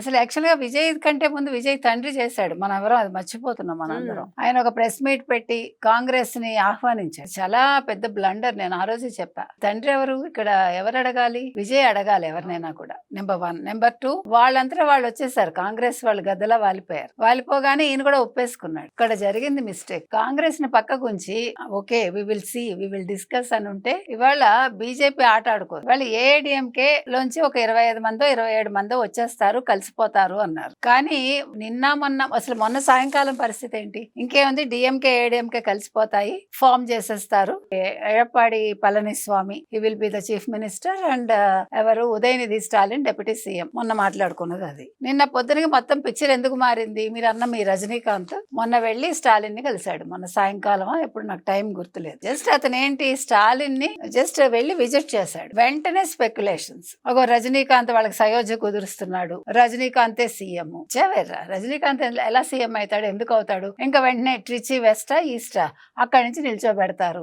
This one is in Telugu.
అసలు యాక్చువల్ గా విజయ్ కంటే ముందు విజయ్ తండ్రి చేశాడు. మనం ఎవరో అది మర్చిపోతున్నాం మనందరం. ఆయన ఒక ప్రెస్ మీట్ పెట్టి కాంగ్రెస్ ని ఆహ్వానించాడు. చాలా పెద్ద బ్లండర్. నేను ఆ రోజే చెప్పా. తండ్రి ఎవరు ఇక్కడ, ఎవరు అడగాలి? విజయ్ అడగాలి ఎవరినైనా కూడా. నెంబర్ 1. నెంబర్ 2, వాళ్ళంతా వాళ్ళు వచ్చేసారు. కాంగ్రెస్ వాళ్ళు గద్దలా వాలిపోయారు. వాలిపోగానే ఈయన కూడా ఒప్పేసుకున్నాడు. ఇక్కడ జరిగింది మిస్టేక్. కాంగ్రెస్ ని పక్కకుంచి ఓకే వి విల్ డిస్కస్ అని ఉంటే ఇవాళ బీజేపీ ఆట ఆడుకోదు. వాళ్ళు ఏఐడిఎంకే లోంచి ఒక 25 మందో 27 మందో వచ్చేస్తారు, కలిసిపోతారు అన్నారు. కానీ నిన్న మొన్న అసలు మొన్న సాయంకాలం పరిస్థితి ఏంటి? ఇంకేముంది, డిఎంకే ఏడిఎంకే కలిసిపోతాయి, ఫామ్ చేసేస్తారు. Edappadi Palaniswami he will be the chief minister and ఎవరు ఉదయనిధి స్టాలిన్ డిప్యూటీ సీఎం. మొన్న మాట్లాడుకున్నది అది. నిన్న పొద్దునకి మొత్తం పిక్చర్ ఎందుకు మారింది? మీరు అన్న మీ రజనీకాంత్ మొన్న వెళ్లి స్టాలిన్ ని కలిశాడు. మొన్న సాయంకాలం ఎప్పుడు నాకు టైం గుర్తులేదు. జస్ట్ అతను ఏంటి, స్టాలిన్ ని జస్ట్ వెళ్లి విజిట్ చేశాడు. వెంటనే స్పెక్యులేషన్స్. ఒక రజనీకాంత్ వాళ్ళకి సయోధ్య కుదురుస్తున్నాడు, రజనీకాంతే సీఎం. చెవేర్రా, రజనీకాంత్ ఎలా సీఎం అవుతాడు, ఎందుకు అవుతాడు? ఇంకా వెంటనే ట్రిచి వెస్టా ఈస్టా అక్కడి నుంచి నిల్చోబెడతారు.